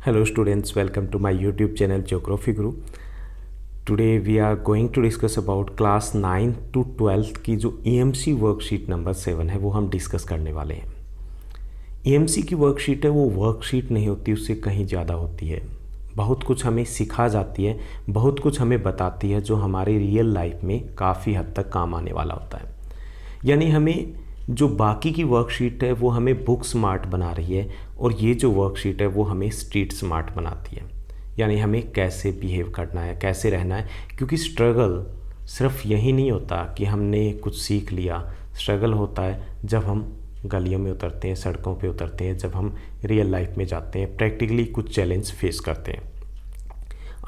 Hello students, welcome to my YouTube channel Geography Guru. Today we are going to discuss about class 9 to 12 की जो EMC worksheet number 7 है वो हम discuss करने वाले हैं। EMC की वर्कशीट है वो वर्कशीट नहीं होती, उससे कहीं ज़्यादा होती है। बहुत कुछ हमें सिखा जाती है, बहुत कुछ हमें बताती है जो हमारे रियल लाइफ में काफ़ी हद तक काम आने वाला होता है। यानी हमें जो बाकी की वर्कशीट है वो हमें बुक स्मार्ट बना रही है और ये जो वर्कशीट है वो हमें स्ट्रीट स्मार्ट बनाती है। यानी हमें कैसे बिहेव करना है, कैसे रहना है, क्योंकि स्ट्रगल सिर्फ यही नहीं होता कि हमने कुछ सीख लिया। स्ट्रगल होता है जब हम गलियों में उतरते हैं, सड़कों पे उतरते हैं, जब हम रियल लाइफ में जाते हैं, प्रैक्टिकली कुछ चैलेंज फेस करते हैं।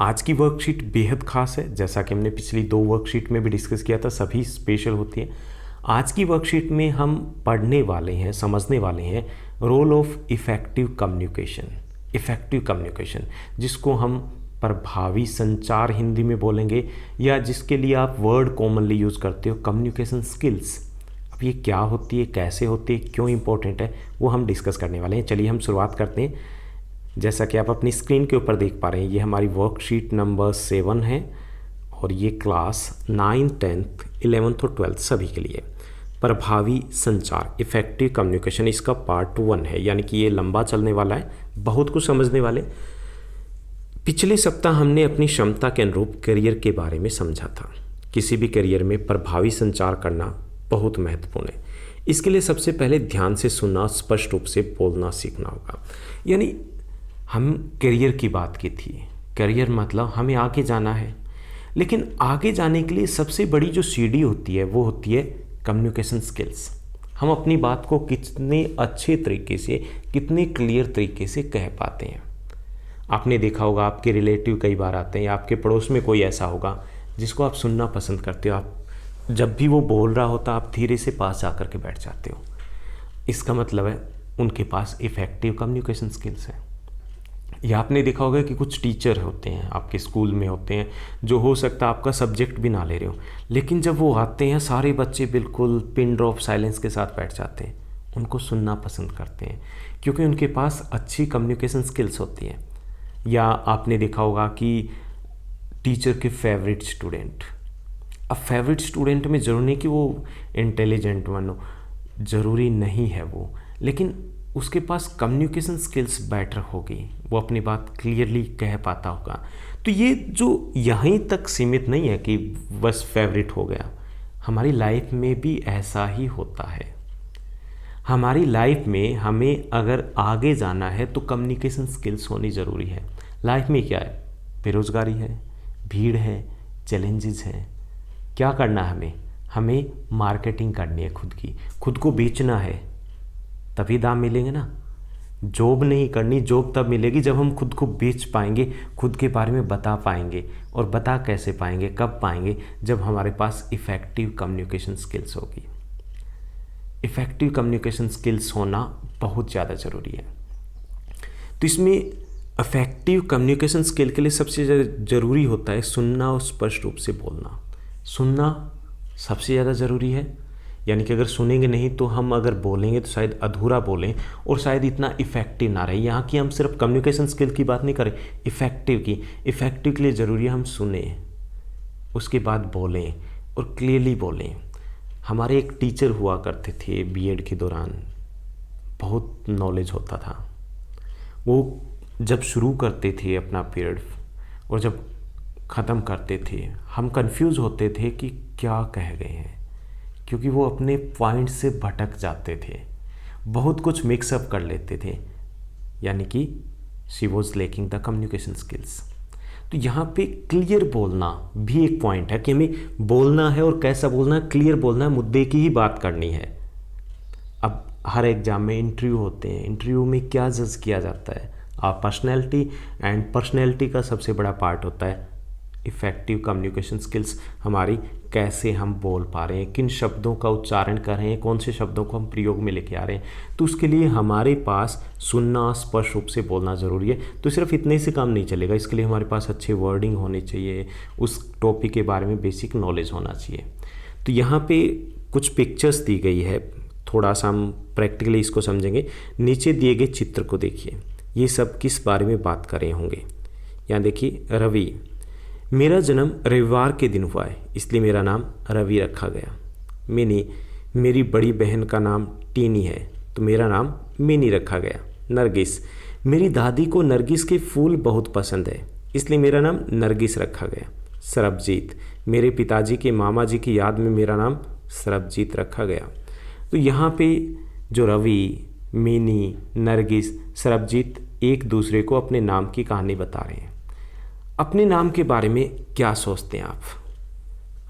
आज की वर्कशीट बेहद ख़ास है, जैसा कि हमने पिछली 2 वर्कशीट में भी डिस्कस किया था, सभी स्पेशल होती है। आज की वर्कशीट में हम पढ़ने वाले हैं, समझने वाले हैं role of effective communication. Effective communication जिसको हम प्रभावी संचार हिंदी में बोलेंगे, या जिसके लिए आप वर्ड कॉमनली यूज़ करते हो कम्युनिकेशन स्किल्स। अब ये क्या होती है, कैसे होती है, क्यों इम्पोर्टेंट है, वो हम डिस्कस करने वाले हैं। चलिए हम शुरुआत करते हैं। जैसा कि आप अपनी स्क्रीन के ऊपर देख पा रहे हैं, ये हमारी वर्कशीट नंबर 7 है और ये क्लास 9, 10, 11 और 12 सभी के लिए प्रभावी संचार, इफ़ेक्टिव कम्युनिकेशन, इसका पार्ट 1 है। यानी कि ये लंबा चलने वाला है, बहुत कुछ समझने वाले। पिछले सप्ताह हमने अपनी क्षमता के अनुरूप करियर के बारे में समझा था। किसी भी करियर में प्रभावी संचार करना बहुत महत्वपूर्ण है। इसके लिए सबसे पहले ध्यान से सुनना, स्पष्ट रूप से बोलना सीखना होगा। यानी हम करियर की बात की थी। करियर मतलब हमें आगे जाना है, लेकिन आगे जाने के लिए सबसे बड़ी जो सीढ़ी होती है वो होती है कम्युनिकेशन स्किल्स। हम अपनी बात को कितने अच्छे तरीके से, कितने क्लियर तरीके से कह पाते हैं। आपने देखा होगा, आपके रिलेटिव कई बार आते हैं या आपके पड़ोस में कोई ऐसा होगा जिसको आप सुनना पसंद करते हो। आप जब भी वो बोल रहा होता आप धीरे से पास आकर के बैठ जाते हो। इसका मतलब है उनके पास इफ़ेक्टिव कम्युनिकेशन स्किल्स है। या आपने देखा होगा कि कुछ टीचर होते हैं, आपके स्कूल में होते हैं, जो हो सकता है आपका सब्जेक्ट भी ना ले रहे हो, लेकिन जब वो आते हैं सारे बच्चे बिल्कुल पिन ड्रॉप साइलेंस के साथ बैठ जाते हैं। उनको सुनना पसंद करते हैं क्योंकि उनके पास अच्छी कम्युनिकेशन स्किल्स होती हैं। या आपने देखा होगा कि टीचर के फेवरेट स्टूडेंट, अब फेवरेट स्टूडेंट में ज़रूरी नहीं कि वो इंटेलिजेंट बनो, ज़रूरी नहीं है वो, लेकिन उसके पास कम्युनिकेशन स्किल्स बेटर होगी, वो अपनी बात क्लियरली कह पाता होगा। तो ये जो यहीं तक सीमित नहीं है कि बस फेवरेट हो गया, हमारी लाइफ में भी ऐसा ही होता है। हमारी लाइफ में हमें अगर आगे जाना है तो कम्युनिकेशन स्किल्स होनी ज़रूरी है। लाइफ में क्या है, बेरोज़गारी है, भीड़ है, चैलेंजेस हैं। क्या करना है हमें मार्केटिंग करनी है, खुद को बेचना है, तभी दाम मिलेंगे ना। जॉब नहीं करनी, जॉब तब मिलेगी जब हम खुद को बेच पाएंगे, खुद के बारे में बता पाएंगे। और बता कैसे पाएंगे, कब पाएंगे, जब हमारे पास इफ़ेक्टिव कम्युनिकेशन स्किल्स होगी। इफ़ेक्टिव कम्युनिकेशन स्किल्स होना बहुत ज़्यादा ज़रूरी है। तो इसमें इफ़ेक्टिव कम्युनिकेशन स्किल के लिए सबसे ज़रूरी होता है सुनना और स्पष्ट रूप से बोलना। सुनना सबसे ज़्यादा ज़रूरी है। यानी कि अगर सुनेंगे नहीं तो हम अगर बोलेंगे तो शायद अधूरा बोलें और शायद इतना इफ़ेक्टिव ना रहे। यहाँ की हम सिर्फ कम्युनिकेशन स्किल की बात नहीं करें, इफ़ेक्टिव की। इफ़ेक्टिव के लिए ज़रूरी है हम सुने, उसके बाद बोलें और क्लियरली बोलें। हमारे एक टीचर हुआ करते थे बीएड के दौरान, बहुत नॉलेज होता था। वो जब शुरू करते थे अपना पीरियड और जब ख़त्म करते थे, हम कंफ्यूज होते थे कि क्या कह गए हैं, क्योंकि वो अपने पॉइंट से भटक जाते थे, बहुत कुछ मिक्सअप कर लेते थे। यानी कि she was lacking the communication skills. तो यहाँ पे क्लियर बोलना भी एक पॉइंट है कि हमें बोलना है और कैसा बोलना है, क्लियर बोलना है, मुद्दे की ही बात करनी है। अब हर एग्जाम में इंटरव्यू होते हैं, इंटरव्यू में क्या जज किया जाता है, आप पर्सनैलिटी, एंड पर्सनैलिटी का सबसे बड़ा पार्ट होता है इफ़ेक्टिव कम्युनिकेशन स्किल्स। हमारी कैसे हम बोल पा रहे हैं, किन शब्दों का उच्चारण कर रहे हैं, कौन से शब्दों को हम प्रयोग में लेके आ रहे हैं। तो उसके लिए हमारे पास सुनना, स्पष्ट रूप से बोलना ज़रूरी है। तो सिर्फ इतने से काम नहीं चलेगा, इसके लिए हमारे पास अच्छे वर्डिंग होने चाहिए, उस टॉपिक के बारे में बेसिक नॉलेज होना चाहिए। तो यहाँ पे कुछ पिक्चर्स दी गई है, थोड़ा सा हम प्रैक्टिकली इसको समझेंगे। नीचे दिए गए चित्र को देखिए। ये सब किस बारे में बात कर रहे होंगे। यहाँ देखिए, रवि, मेरा जन्म रविवार के दिन हुआ है इसलिए मेरा नाम रवि रखा गया। मिनी, मेरी बड़ी बहन का नाम टीनी है तो मेरा नाम मिनी रखा गया। नरगिस, मेरी दादी को नरगिस के फूल बहुत पसंद है इसलिए मेरा नाम नरगिस रखा गया। सरबजीत, मेरे पिताजी के मामा जी की याद में मेरा नाम सरबजीत रखा गया। तो यहाँ पे जो रवि, मिनी, नरगिस, सरबजीत एक दूसरे को अपने नाम की कहानी बता रहे हैं। अपने नाम के बारे में क्या सोचते हैं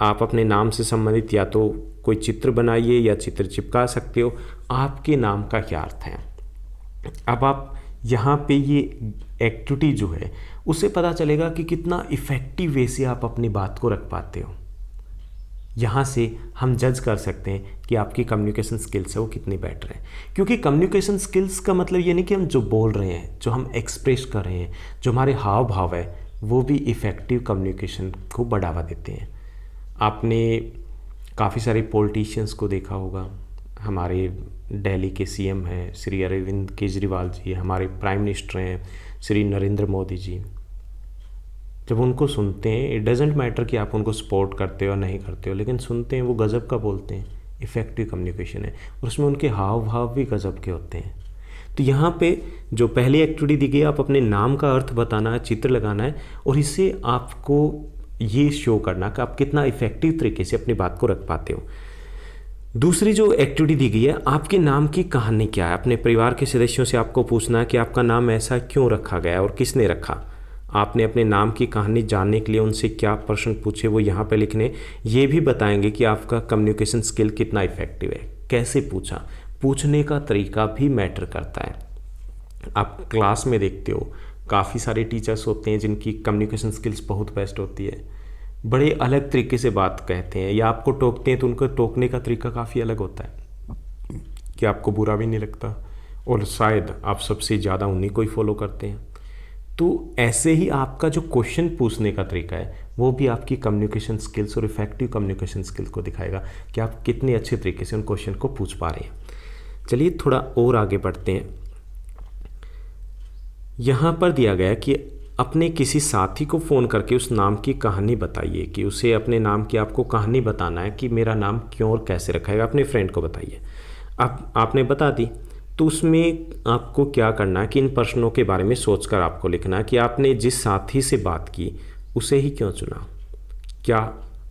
आप अपने नाम से संबंधित या तो कोई चित्र बनाइए या चित्र चिपका सकते हो। आपके नाम का क्या अर्थ है। अब आप यहाँ पे ये एक्टिविटी जो है उससे पता चलेगा कि कितना इफ़ेक्टिव वे से आप अपनी बात को रख पाते हो। यहाँ से हम जज कर सकते हैं कि आपकी कम्युनिकेशन स्किल्स है वो कितनी बेटर है। क्योंकि कम्युनिकेशन स्किल्स का मतलब ये नहीं कि हम जो बोल रहे हैं, जो हम एक्सप्रेस कर रहे हैं, जो हमारे हाव भाव है, वो भी इफ़ेक्टिव कम्युनिकेशन को बढ़ावा देते हैं। आपने काफ़ी सारे पॉलिटिशियंस को देखा होगा। हमारे दिल्ली के सीएम हैं श्री अरविंद केजरीवाल जी, हमारे प्राइम मिनिस्टर हैं श्री नरेंद्र मोदी जी। जब उनको सुनते हैं, इट डजेंट मैटर कि आप उनको सपोर्ट करते हो या नहीं करते हो, लेकिन सुनते हैं वो गज़ब का बोलते हैं। इफ़ेक्टिव कम्युनिकेशन है और उसमें उनके हाव भाव भी गज़ब के होते हैं। तो यहाँ पे जो पहली एक्टिविटी दी गई, आप अपने नाम का अर्थ बताना है, चित्र लगाना है और इससे आपको ये शो करना कि आप कितना इफ़ेक्टिव तरीके से अपनी बात को रख पाते हो। दूसरी जो एक्टिविटी दी गई है, आपके नाम की कहानी क्या है। अपने परिवार के सदस्यों से आपको पूछना है कि आपका नाम ऐसा क्यों रखा गया और किसने रखा। आपने अपने नाम की कहानी जानने के लिए उनसे क्या प्रश्न पूछे वो यहाँ पे लिखने। ये भी बताएंगे कि आपका कम्युनिकेशन स्किल कितना इफ़ेक्टिव है, कैसे पूछा। पूछने का तरीका भी मैटर करता है। आप क्लास में देखते हो काफ़ी सारे टीचर्स होते हैं जिनकी कम्युनिकेशन स्किल्स बहुत बेस्ट होती है, बड़े अलग तरीके से बात कहते हैं या आपको टोकते हैं तो उनको टोकने का तरीका काफ़ी अलग होता है कि आपको बुरा भी नहीं लगता और शायद आप सबसे ज़्यादा उन्हीं को ही फॉलो करते हैं। तो ऐसे ही आपका जो क्वेश्चन पूछने का तरीका है वो भी आपकी कम्युनिकेशन स्किल्स और इफ़ेक्टिव कम्युनिकेशन स्किल्स को दिखाएगा कि आप कितने अच्छे तरीके से उन क्वेश्चन को पूछ पा रहे हैं। चलिए थोड़ा और आगे बढ़ते हैं। यहाँ पर दिया गया कि अपने किसी साथी को फ़ोन करके उस नाम की कहानी बताइए, कि उसे अपने नाम की आपको कहानी बताना है कि मेरा नाम क्यों और कैसे रखा है। अपने फ्रेंड को बताइए। अब आपने बता दी तो उसमें आपको क्या करना है कि इन प्रश्नों के बारे में सोचकर आपको लिखना है कि आपने जिस साथी से बात की उसे ही क्यों चुना। क्या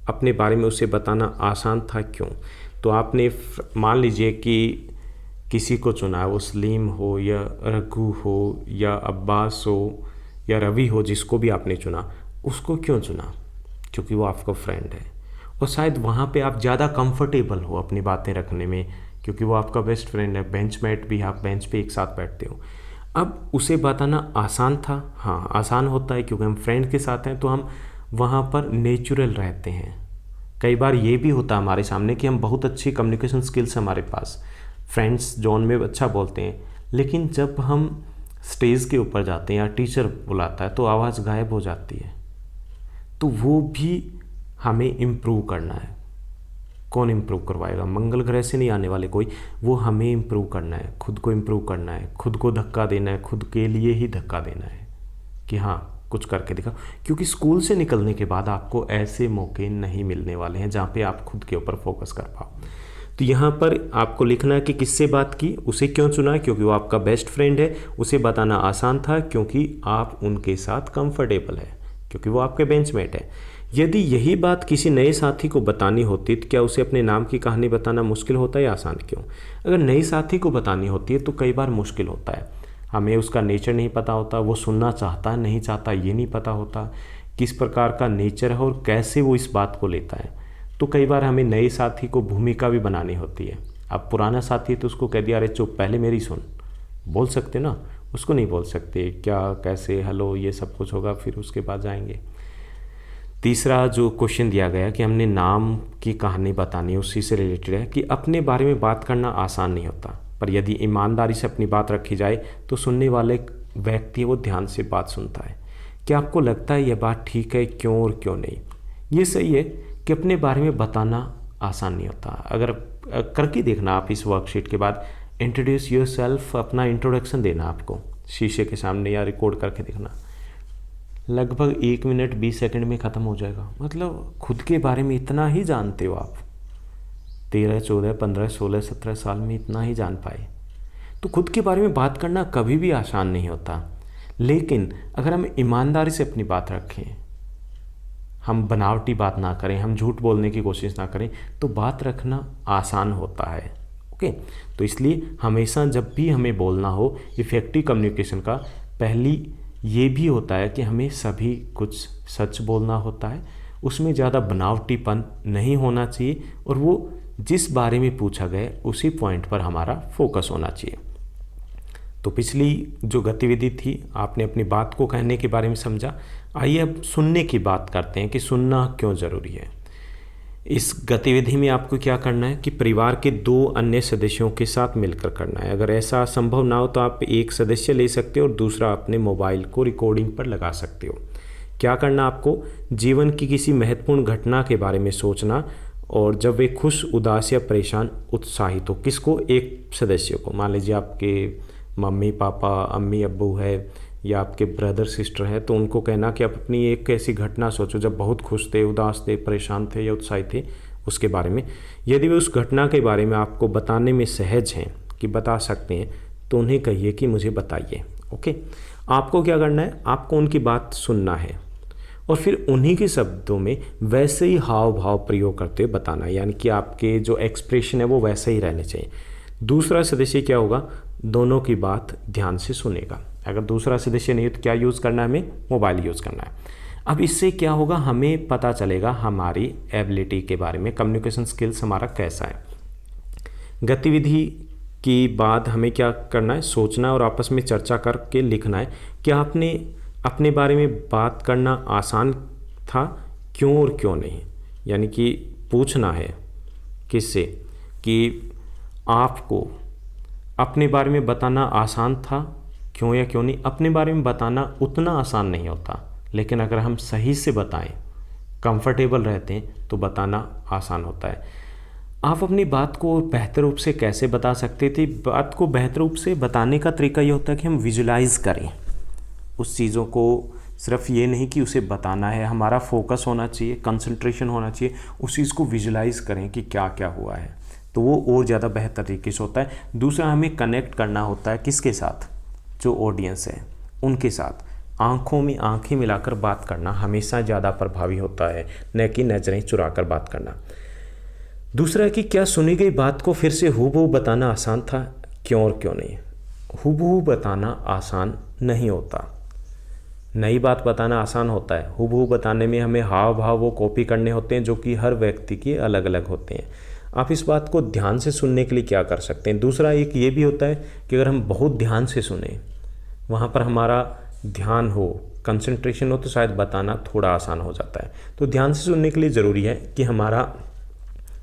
अपने बारे में उसे बताना आसान था, क्यों। तो आपने मान लीजिए कि किसी को चुना, वो सलीम हो या रघु हो या अब्बास हो या रवि हो, जिसको भी आपने चुना उसको क्यों चुना, क्योंकि वो आपका फ्रेंड है और शायद वहाँ पे आप ज़्यादा कंफर्टेबल हो अपनी बातें रखने में क्योंकि वो आपका बेस्ट फ्रेंड है। बेंचमेट भी, आप बेंच पे एक साथ बैठते हो। अब उसे बताना आसान था, हाँ आसान होता है क्योंकि हम फ्रेंड के साथ हैं तो हम वहाँ पर नेचुरल रहते हैं। कई बार ये भी होता है हमारे सामने कि हम बहुत अच्छी कम्युनिकेशन स्किल्स हमारे पास, फ्रेंड्स जोन में अच्छा बोलते हैं, लेकिन जब हम स्टेज के ऊपर जाते हैं या टीचर बुलाता है तो आवाज़ गायब हो जाती है। तो वो भी हमें इम्प्रूव करना है। कौन इम्प्रूव करवाएगा, मंगल ग्रह से नहीं आने वाले कोई, वो हमें इम्प्रूव करना है, खुद को इम्प्रूव करना है, खुद को धक्का देना है, खुद के लिए ही धक्का देना है कि हाँ कुछ करके दिखाओ। क्योंकि स्कूल से निकलने के बाद आपको ऐसे मौके नहीं मिलने वाले हैं जहाँ पे आप खुद के ऊपर फोकस कर पाओ। तो यहाँ पर आपको लिखना है कि किससे बात की, उसे क्यों चुना, क्योंकि वो आपका बेस्ट फ्रेंड है। उसे बताना आसान था क्योंकि आप उनके साथ कंफर्टेबल है, क्योंकि वो आपके बेंचमेट है। यदि यही बात किसी नए साथी को बतानी होती तो क्या उसे अपने नाम की कहानी बताना मुश्किल होता है या आसान, क्यों। अगर नए साथी को बतानी होती है तो कई बार मुश्किल होता है। हमें उसका नेचर नहीं पता होता, वो सुनना चाहता है नहीं चाहता ये नहीं पता होता, किस प्रकार का नेचर है और कैसे वो इस बात को लेता है। तो कई बार हमें नए साथी को भूमिका भी बनानी होती है। अब पुराना साथी है तो उसको कह दिया अरे चुप पहले मेरी सुन, बोल सकते ना, उसको नहीं बोल सकते, क्या कैसे हेलो ये सब कुछ होगा फिर उसके बाद जाएंगे। तीसरा जो क्वेश्चन दिया गया कि हमने नाम की कहानी बतानी है, उसी से रिलेटेड है कि अपने बारे में बात करना आसान नहीं होता, पर यदि ईमानदारी से अपनी बात रखी जाए तो सुनने वाले व्यक्ति वो ध्यान से बात सुनता है। क्या आपको लगता है यह बात ठीक है, क्यों और क्यों नहीं। ये सही है कि अपने बारे में बताना आसान नहीं होता। अगर करके देखना आप इस वर्कशीट के बाद, इंट्रोड्यूस योरसेल्फ, अपना इंट्रोडक्शन देना आपको शीशे के सामने या रिकॉर्ड करके दिखना, लगभग 1 मिनट 20 सेकंड में ख़त्म हो जाएगा। मतलब खुद के बारे में इतना ही जानते हो आप, 13, 14, 15, 16, 17 साल में इतना ही जान पाए। तो खुद के बारे में बात करना कभी भी आसान नहीं होता, लेकिन अगर हम ईमानदारी से अपनी बात रखें, हम बनावटी बात ना करें, हम झूठ बोलने की कोशिश ना करें, तो बात रखना आसान होता है। ओके, तो इसलिए हमेशा जब भी हमें बोलना हो इफ़ेक्टिव कम्युनिकेशन का, पहली ये भी होता है कि हमें सभी कुछ सच बोलना होता है, उसमें ज़्यादा बनावटीपन नहीं होना चाहिए, और वो जिस बारे में पूछा गया उसी पॉइंट पर हमारा फोकस होना चाहिए। तो पिछली जो गतिविधि थी, आपने अपनी बात को कहने के बारे में समझा। आइए अब सुनने की बात करते हैं कि सुनना क्यों ज़रूरी है। इस गतिविधि में आपको क्या करना है कि परिवार के 2 अन्य सदस्यों के साथ मिलकर करना है। अगर ऐसा संभव ना हो तो आप एक सदस्य ले सकते हो और दूसरा अपने मोबाइल को रिकॉर्डिंग पर लगा सकते हो। क्या करना आपको, जीवन की किसी महत्वपूर्ण घटना के बारे में सोचना, और जब वे खुश, उदास या परेशान, उत्साहित हो, किसको, एक सदस्य को, मान लीजिए आपके मम्मी पापा, अम्मी अब्बू है या आपके ब्रदर सिस्टर है, तो उनको कहना कि आप अपनी एक ऐसी घटना सोचो जब बहुत खुश थे, उदास थे, परेशान थे या उत्साहित थे, उसके बारे में। यदि वे उस घटना के बारे में आपको बताने में सहज हैं कि बता सकते हैं, तो उन्हें कहिए कि मुझे बताइए। ओके, आपको क्या करना है, आपको उनकी बात सुनना है और फिर उन्हीं के शब्दों में वैसे ही हाव भाव प्रयोग करते हुए बताना है, यानी कि आपके जो एक्सप्रेशन है वो वैसे ही रहने चाहिए। दूसरा सदस्य क्या होगा, दोनों की बात ध्यान से सुनेगा। अगर दूसरा सदस्य नहीं तो क्या यूज़ करना है, हमें मोबाइल यूज़ करना है। अब इससे क्या होगा, हमें पता चलेगा हमारी एबिलिटी के बारे में, कम्युनिकेशन स्किल्स हमारा कैसा है। गतिविधि की बाद हमें क्या करना है, सोचना और आपस में चर्चा करके लिखना है। क्या आपने अपने बारे में बात करना आसान था, क्यों और क्यों नहीं, यानी कि पूछना है किससे कि आपको अपने बारे में बताना आसान था, क्यों या क्यों नहीं। अपने बारे में बताना उतना आसान नहीं होता, लेकिन अगर हम सही से बताएं, कंफर्टेबल रहते हैं, तो बताना आसान होता है। आप अपनी बात को बेहतर रूप से कैसे बता सकते थे, बात को बेहतर रूप से बताने का तरीका ये होता है कि हम विजुलाइज करें उस चीज़ों को। सिर्फ ये नहीं कि उसे बताना है, हमारा फोकस होना चाहिए, कंसंट्रेशन होना चाहिए, उस चीज़ को विजुलाइज करें कि क्या क्या हुआ है, तो वो और ज़्यादा बेहतर तरीके से होता है। दूसरा, हमें कनेक्ट करना होता है किसके साथ, जो ऑडियंस है उनके साथ। आंखों में आंखें मिलाकर बात करना हमेशा ज़्यादा प्रभावी होता है, न कि नजरें चुरा कर बात करना। दूसरा है कि क्या सुनी गई बात को फिर से हूबहू बताना आसान था, क्यों और क्यों नहीं। हूबहू बताना आसान नहीं होता, नई बात बताना आसान होता है। हूबहू बताने में हमें हाव भाव वो कॉपी करने होते हैं, जो कि हर व्यक्ति के अलग अलग होते हैं। आप इस बात को ध्यान से सुनने के लिए क्या कर सकते हैं। दूसरा एक ये भी होता है कि अगर हम बहुत ध्यान से सुने, वहाँ पर हमारा ध्यान हो, कंसंट्रेशन हो, तो शायद बताना थोड़ा आसान हो जाता है। तो ध्यान से सुनने के लिए ज़रूरी है कि हमारा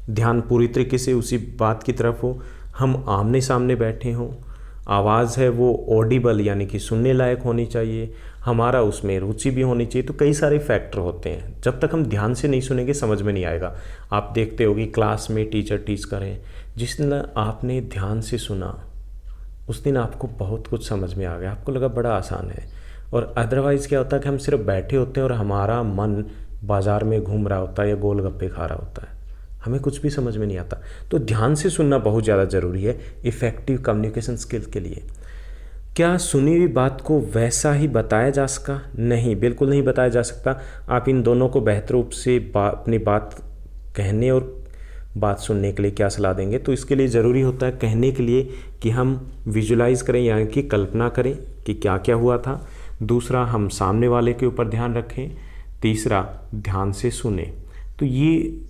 ध्यान पूरी तरीके से उसी बात की तरफ हो, हम आमने सामने बैठे हों, आवाज़ है वो ऑडिबल यानी कि सुनने लायक होनी चाहिए, हमारा उसमें रुचि भी होनी चाहिए। तो कई सारे फैक्टर होते हैं, जब तक हम ध्यान से नहीं सुनेंगे समझ में नहीं आएगा। आप देखते होगे क्लास में टीचर टीच करें, जिस दिन आपने ध्यान से सुना उस दिन आपको बहुत कुछ समझ में आ गया, आपको लगा बड़ा आसान है। और अदरवाइज़ क्या होता है कि हम सिर्फ बैठे होते हैं और हमारा मन बाज़ार में घूम रहा होता है या गोलगप्पे खा रहा होता है, हमें कुछ भी समझ में नहीं आता। तो ध्यान से सुनना बहुत ज़्यादा ज़रूरी है इफ़ेक्टिव कम्युनिकेशन स्किल के लिए। क्या सुनी हुई बात को वैसा ही बताया जा सका? नहीं, बिल्कुल नहीं बताया जा सकता। आप इन दोनों को बेहतर रूप से अपनी बात कहने और बात सुनने के लिए क्या सलाह देंगे? तो इसके लिए ज़रूरी होता है कहने के लिए कि हम विजुलाइज़ करें, यानी कि कल्पना करें कि क्या क्या हुआ था। दूसरा, हम सामने वाले के ऊपर ध्यान रखें। तीसरा, ध्यान से सुने। तो ये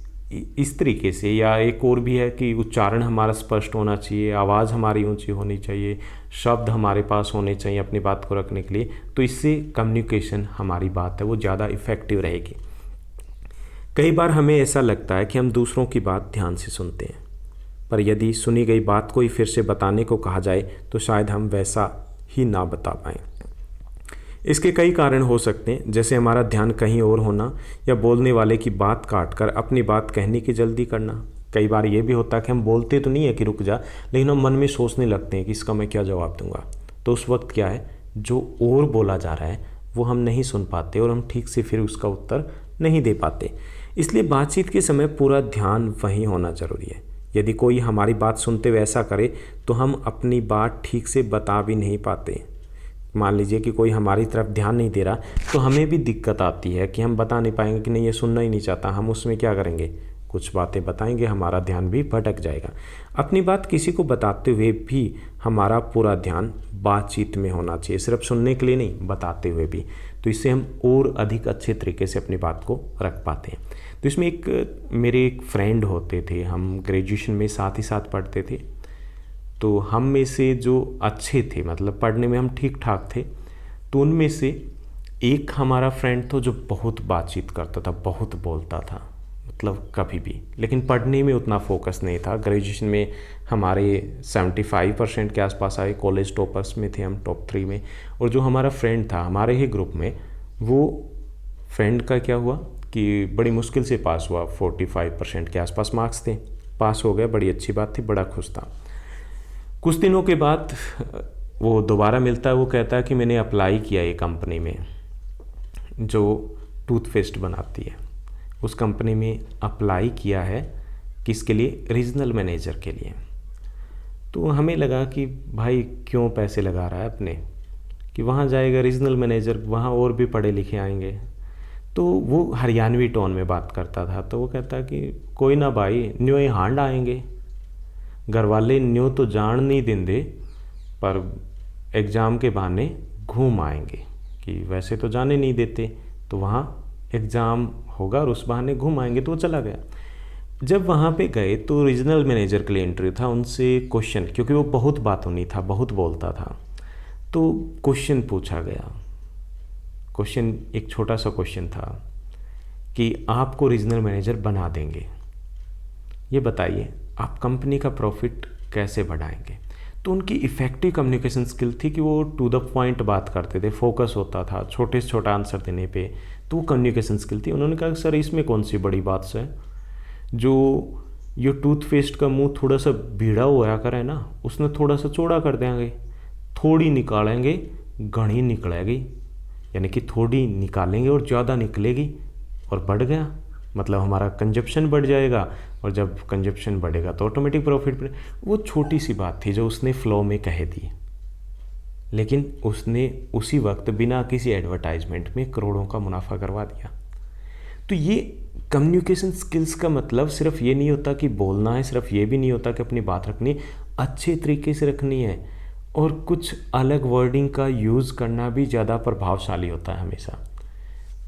इस तरीके से, या एक और भी है कि उच्चारण हमारा स्पष्ट होना चाहिए, आवाज़ हमारी ऊंची होनी चाहिए, शब्द हमारे पास होने चाहिए अपनी बात को रखने के लिए। तो इससे कम्युनिकेशन हमारी बात है वो ज़्यादा इफ़ेक्टिव रहेगी। कई बार हमें ऐसा लगता है कि हम दूसरों की बात ध्यान से सुनते हैं, पर यदि सुनी गई बात को ही फिर से बताने को कहा जाए तो शायद हम वैसा ही ना बता पाएँ। इसके कई कारण हो सकते हैं, जैसे हमारा ध्यान कहीं और होना या बोलने वाले की बात काटकर अपनी बात कहने की जल्दी करना। कई बार ये भी होता है कि हम बोलते तो नहीं है कि रुक जा, लेकिन हम मन में सोचने लगते हैं कि इसका मैं क्या जवाब दूंगा। तो उस वक्त क्या है, जो और बोला जा रहा है वो हम नहीं सुन पाते और हम ठीक से फिर उसका उत्तर नहीं दे पाते। इसलिए बातचीत के समय पूरा ध्यान वहीं होना ज़रूरी है। यदि कोई हमारी बात सुनते हुए ऐसा करे तो हम अपनी बात ठीक से बता भी नहीं पाते। मान लीजिए कि कोई हमारी तरफ ध्यान नहीं दे रहा तो हमें भी दिक्कत आती है कि हम बता नहीं पाएंगे कि नहीं ये सुनना ही नहीं चाहता। हम उसमें क्या करेंगे, कुछ बातें बताएंगे, हमारा ध्यान भी भटक जाएगा। अपनी बात किसी को बताते हुए भी हमारा पूरा ध्यान बातचीत में होना चाहिए, सिर्फ सुनने के लिए नहीं, बताते हुए भी। तो इससे हम और अधिक अच्छे तरीके से अपनी बात को रख पाते हैं। तो इसमें मेरे एक फ्रेंड होते थे, हम ग्रेजुएशन में साथ ही साथ पढ़ते थे। तो हम में से जो अच्छे थे, मतलब पढ़ने में हम ठीक ठाक थे, तो उनमें से एक हमारा फ्रेंड था जो बहुत बातचीत करता था, बहुत बोलता था, मतलब कभी भी, लेकिन पढ़ने में उतना फोकस नहीं था। ग्रेजुएशन में हमारे 75% के आसपास आए, कॉलेज टॉपर्स में थे हम, टॉप 3 में। और जो हमारा फ्रेंड था हमारे ही ग्रुप में, वो फ्रेंड का क्या हुआ कि बड़ी मुश्किल से पास हुआ, 45% के आसपास मार्क्स थे, पास हो गया, बड़ी अच्छी बात थी, बड़ा खुश था। कुछ दिनों के बाद वो दोबारा मिलता है, वो कहता है कि मैंने अप्लाई किया एक कंपनी में जो टूथपेस्ट बनाती है, उस कंपनी में अप्लाई किया है। किसके लिए? रीजनल मैनेजर के लिए। तो हमें लगा कि भाई क्यों पैसे लगा रहा है अपने, कि वहाँ जाएगा रीजनल मैनेजर, वहाँ और भी पढ़े लिखे आएंगे। तो वो हरियाणवी टोन में बात करता था। तो वो कहता कि कोई ना भाई, न्यू ही हांड आएंगे, घर वाले न्यू तो जान नहीं देंगे, पर एग्ज़ाम के बहाने घूम आएंगे, कि वैसे तो जाने नहीं देते, तो वहाँ एग्ज़ाम होगा और उस बहाने घूम आएंगे। तो वो चला गया। जब वहाँ पे गए तो रीजनल मैनेजर के लिए इंटरव्यू था, उनसे क्वेश्चन, क्योंकि वो बहुत बातूनी था, बहुत बोलता था, तो क्वेश्चन पूछा गया। क्वेश्चन एक छोटा सा क्वेश्चन था कि आपको रीजनल मैनेजर बना देंगे, ये बताइए आप कंपनी का प्रॉफिट कैसे बढ़ाएंगे। तो उनकी इफ़ेक्टिव कम्युनिकेशन स्किल थी कि वो टू द पॉइंट बात करते थे, फोकस होता था छोटे से छोटा आंसर देने पे, तो वो कम्युनिकेशन स्किल थी। उन्होंने कहा सर इसमें कौन सी बड़ी बात है, जो ये टूथपेस्ट का मुंह थोड़ा सा भीड़ा हुआ करे ना, उसने थोड़ा सा चौड़ा कर देंगे, थोड़ी निकालेंगे घनी निकलेगी, यानी कि थोड़ी निकालेंगे और ज़्यादा निकलेगी, और बढ़ गया, मतलब हमारा कंजप्शन बढ़ जाएगा, और जब कंजप्शन बढ़ेगा तो ऑटोमेटिक प्रॉफिट बढ़े। वो छोटी सी बात थी जो उसने फ्लो में कह दी, लेकिन उसने उसी वक्त बिना किसी एडवर्टाइजमेंट में करोड़ों का मुनाफा करवा दिया। तो ये कम्युनिकेशन स्किल्स का मतलब सिर्फ ये नहीं होता कि बोलना है, सिर्फ ये भी नहीं होता कि अपनी बात रखनी, अच्छे तरीके से रखनी है, और कुछ अलग वर्डिंग का यूज़ करना भी ज़्यादा प्रभावशाली होता है हमेशा।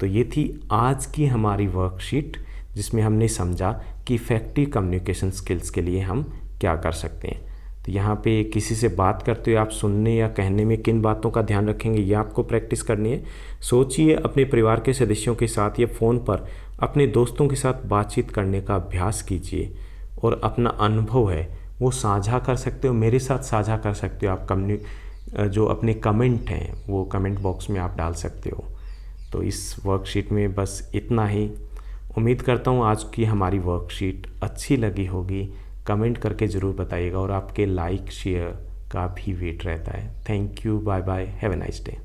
तो ये थी आज की हमारी वर्कशीट, जिसमें हमने समझा कि इफ़ेक्टिव कम्युनिकेशन स्किल्स के लिए हम क्या कर सकते हैं। तो यहाँ पे किसी से बात करते हुए आप सुनने या कहने में किन बातों का ध्यान रखेंगे, ये आपको प्रैक्टिस करनी है। सोचिए, अपने परिवार के सदस्यों के साथ या फ़ोन पर अपने दोस्तों के साथ बातचीत करने का अभ्यास कीजिए, और अपना अनुभव है वो साझा कर सकते हो, मेरे साथ साझा कर सकते हो। आप जो अपने कमेंट हैं वो कमेंट बॉक्स में आप डाल सकते हो। तो इस वर्कशीट में बस इतना ही। उम्मीद करता हूँ आज की हमारी वर्कशीट अच्छी लगी होगी। कमेंट करके ज़रूर बताइएगा, और आपके लाइक शेयर का भी वेट रहता है। Thank you, bye bye, have a nice day.